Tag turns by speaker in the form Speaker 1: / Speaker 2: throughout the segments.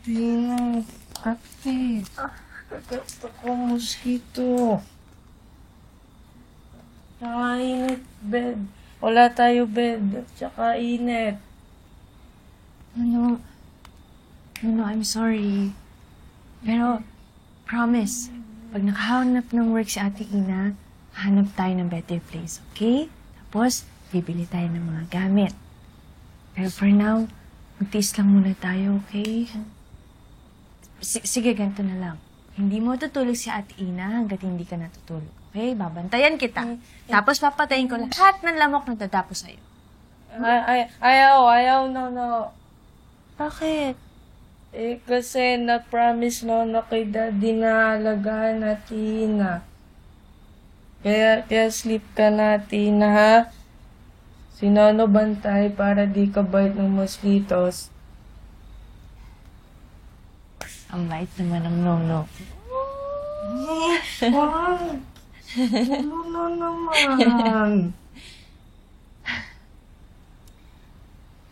Speaker 1: Tina, ate. Kagat ako mosquito. Tsaka init, bed. Wala tayo bed. Tsaka init.
Speaker 2: No, I'm sorry. Pero, promise, pag nakahanap ng work si Ate Ina, hanap tayo ng better place, okay? Tapos, bibili tayo ng mga gamit. Pero for now, magtiis lang muna tayo, okay? Sige, ganito na lang. Hindi mo tutulog si Ate Ina hanggat hindi ka natutulog, okay? Babantayan kita. Tapos, papatayin ko lahat ng lamok na tatapos sa'yo.
Speaker 1: Ayaw, no.
Speaker 2: Bakit?
Speaker 1: Kasi na-promise na kay Daddy na alagaan na Tina. Kaya sleep ka na, Tina, ha? Si Nono bantay para di ka bite ng mosquitos.
Speaker 2: Ang bait naman ng Nono.
Speaker 1: Wow! Nono naman.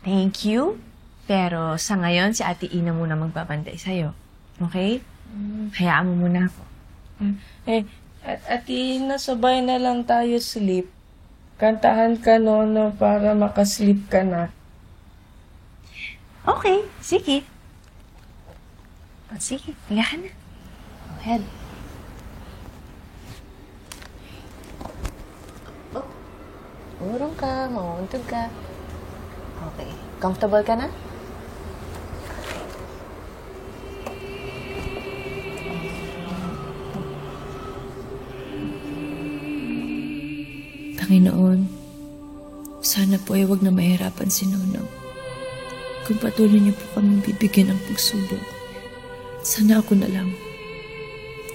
Speaker 2: Thank you. Pero sa ngayon, si Ate Ina muna magbabantay sa'yo. Okay? Hayaan mo muna ako.
Speaker 1: At Tina, sabay na lang tayo sleep. Kantahan ka, Nono, para makasleep ka na.
Speaker 2: Okay, sige. O, sige, higa ka na. Go ahead. Urong ka, mauuntog ka. Okay. Comfortable ka na?
Speaker 3: Panginoon, sana po ay huwag na mahirapan si Nono. Kung patuloy niyo po kaming bibigyan ng pagsubok, sana ako na lang.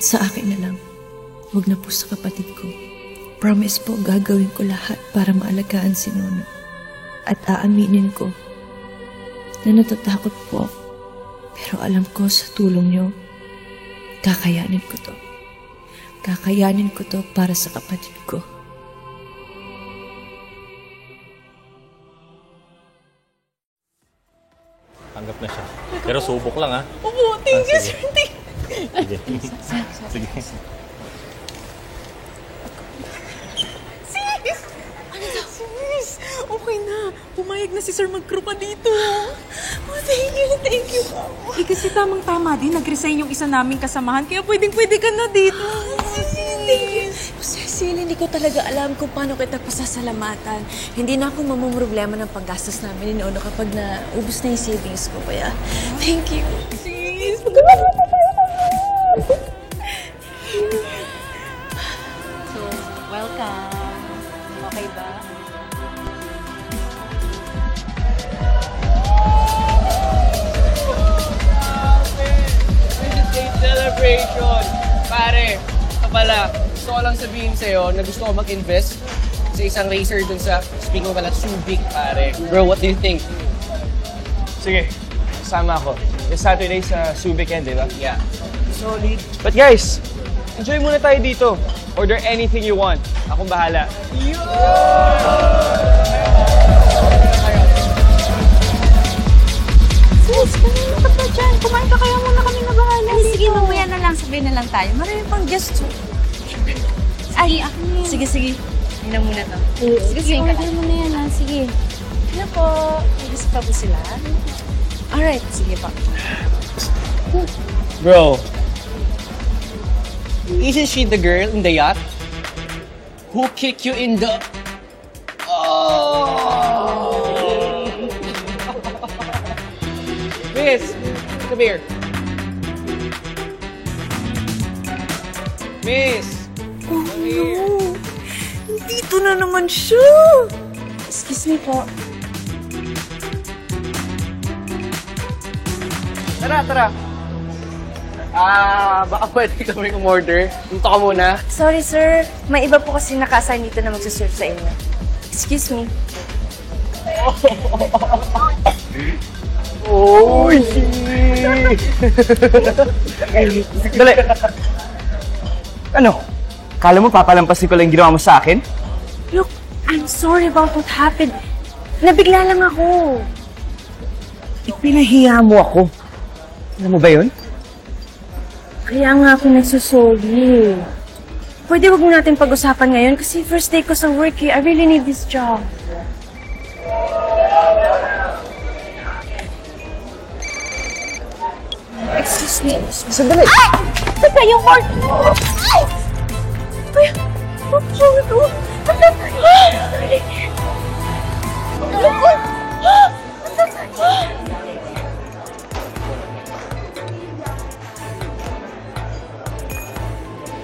Speaker 3: Sa akin na lang. Huwag na po sa kapatid ko. Promise po, gagawin ko lahat para maalagaan si Nono. At aaminin ko na natatakot po ako. Pero alam ko sa tulong niyo, kakayanin ko to. Kakayanin ko to para sa kapatid ko.
Speaker 4: Tanggap na siya. Pero subok lang, ha?
Speaker 3: Opo, thank you, sir.
Speaker 4: Sige. Sige.
Speaker 3: Sis! Ano daw? Sis! Okay na. Pumayag na si sir mag-crew pa dito. Oh, thank you.
Speaker 5: Kasi tamang-tama din, nag-resign yung isa naming kasamahan, kaya pwedeng-pwede ka na dito.
Speaker 3: Cecil, hindi ko talaga alam kung paano kita pasasalamatan. Hindi na ako mamumroblema ng paggastos namin ni Nono kapag naubos na yung savings ko. Kaya, thank you. Sis!
Speaker 5: So, welcome. Okay ba?
Speaker 6: Celebration! Pare, ito pala, gusto ko lang sabihin sa'yo na gusto ko mag-invest sa isang racer dun sa, speaking pala, Subic, pare. Bro, what do you think?
Speaker 7: Sige, kasama ako. This Saturday sa Subic yan, di ba?
Speaker 6: Yeah.
Speaker 7: Solid. But guys, enjoy muna tayo dito. Order anything you want. Akong bahala.
Speaker 5: Sis, kanina ka pa dyan. Kumain ka kaya muna kami na bahala. Sige, mamaya na lang. Sabihin na lang tayo. Marami pang guests. Ay, ako na yun.
Speaker 3: Sige. Hindi na muna to.
Speaker 5: Sige, order mo na yan, ha? Sige.
Speaker 3: Ano po? May gusto pa po sila? Alright, sige pa.
Speaker 6: Bro, isn't she the girl in the yacht? Who kicked you in the... Oh! Miss, come here. Miss!
Speaker 3: Oh no! Dito na naman siya! Excuse me po.
Speaker 6: Tara. Baka pwede kami umorder. Punta ka muna.
Speaker 2: Sorry, sir. May iba po kasi naka-assign dito na magsuserve sa inyo. Excuse me.
Speaker 7: Oy! Dali! Ano? Kala mo papalampasin ko lang yung ginawa mo sa akin?
Speaker 2: Look, I'm sorry about what happened. Nabigla lang ako.
Speaker 7: Ipinahiya mo ako. Alam mo ba yun?
Speaker 2: Kaya nga ako nagsusorry. Pwede wag mo natin pag-usapan ngayon kasi first day ko sa work eh. I really need this job. Excuse me.
Speaker 7: Sandali!
Speaker 2: Ay! Teka, yung call! Ay! Ay! Ano ito?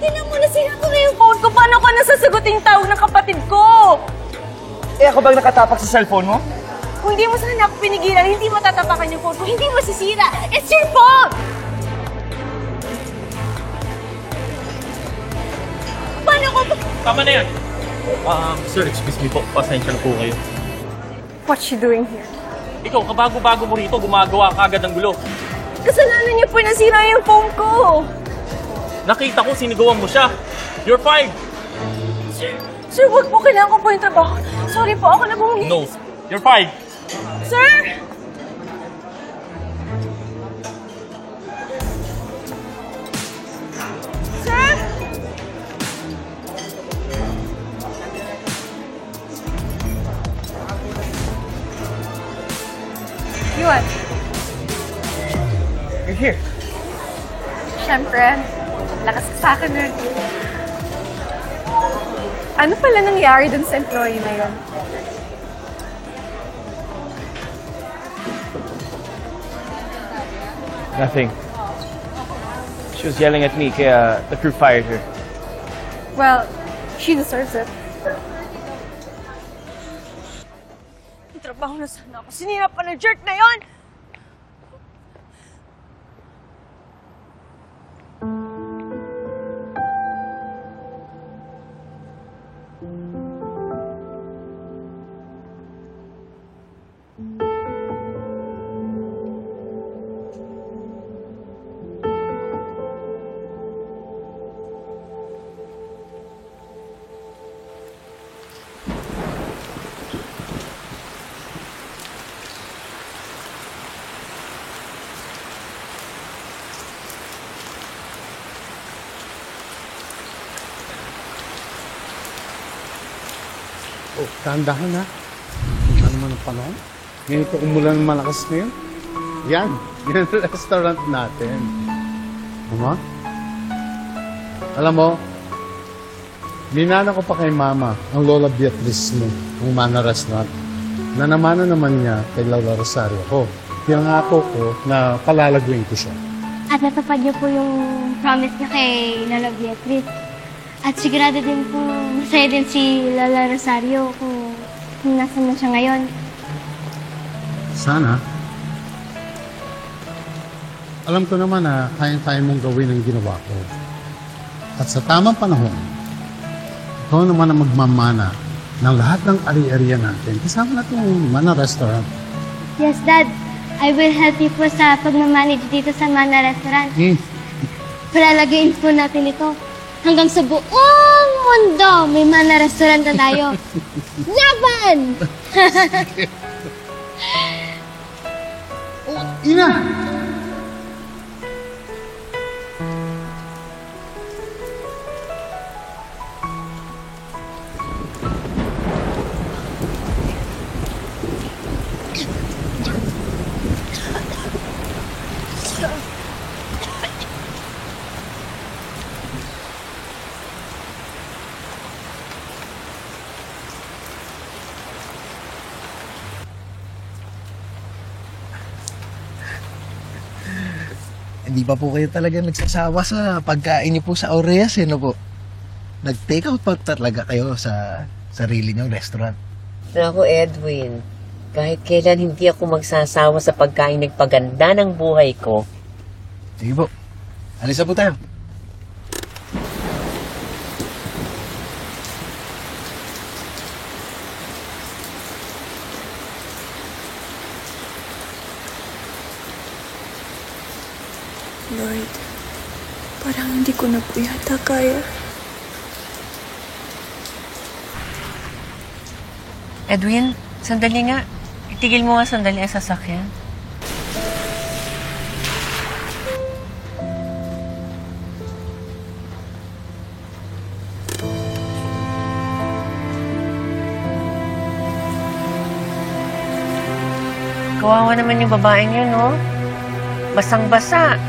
Speaker 2: Tingnan mo na sinato na yung phone ko. Paano ko nasasagutin tawag ng kapatid ko?
Speaker 7: Eh ako bang nakatapak sa cellphone mo?
Speaker 2: Kung hindi mo sana ako pinigilan, hindi mo tatapakan yung phone ko. Hindi mo sisira. It's your fault! Paano ko ba?
Speaker 4: Tama na yan. Sir, excuse me po. Pasensya na po kayo.
Speaker 2: What's she doing here?
Speaker 4: Ikaw, kabago-bago mo rito, gumagawa ka agad ng gulo.
Speaker 2: Kasalanan niyo po nasira yung phone ko.
Speaker 4: Nakita ko, sinigawan mo siya. You're fired.
Speaker 2: Sir, wag po. Kailangan ko po yung trabaho. Sorry po, ako na bumili.
Speaker 4: No, you're fired.
Speaker 2: Sir! Sir! Yun.
Speaker 7: You're here.
Speaker 2: Siyempre, lakas ka sa akin na. Ano pala nangyari dun sa employee na yun?
Speaker 7: Nothing. She was yelling at me kaya the crew fired her.
Speaker 2: Well, she deserves it. May trabaho na sana ako. Sinira pa ng jerk na yon!
Speaker 8: Oh, dahan-dahan ha. Ano naman ang panahon? Ngayon ito umulan ng malakas ngayon. Yan ang restaurant natin. Mama? Alam mo, minana ko pa kay Mama ang Lola Beatriz mo, ang Mana Restaurant. Nanamana naman niya kay Lola Rosario ko. Pinangako ko na palalaguin ko siya.
Speaker 9: At natupad niyo po yung promise niya kay Lola Beatriz. At sigurado din po, masaya din si Lola Rosario kung nasan na siya ngayon.
Speaker 8: Sana. Alam ko naman na kaya-kaya mong gawin ang ginawa ko. At sa tamang panahon, ikaw naman ang magmamana ng lahat ng ari-ariya natin. Kasama na itong Mana Restaurant.
Speaker 9: Yes, Dad. I will help you po sa pag-manage dito sa Mana Restaurant. Palalagayin po natin ito. Hanggang sa buong mundo, may Mana Restaurant na tayo. Laban!
Speaker 8: Ina!
Speaker 10: Hindi pa po kayo talaga nagsasawa sa pagkain niyo po sa Aureas, no po? Nag-take out pa talaga kayo sa sarili niyong restaurant.
Speaker 11: Ako, Edwin, kahit kailan hindi ako magsasawa sa pagkain nagpaganda ng buhay ko.
Speaker 10: Sige po. Alis na po tayo.
Speaker 3: Lord, parang hindi ko na po yata kaya.
Speaker 11: Edwin, sandali nga. Itigil mo nga sandali ang sasakyan. Kawawa naman yung babaeng yun, no? Basang-basa.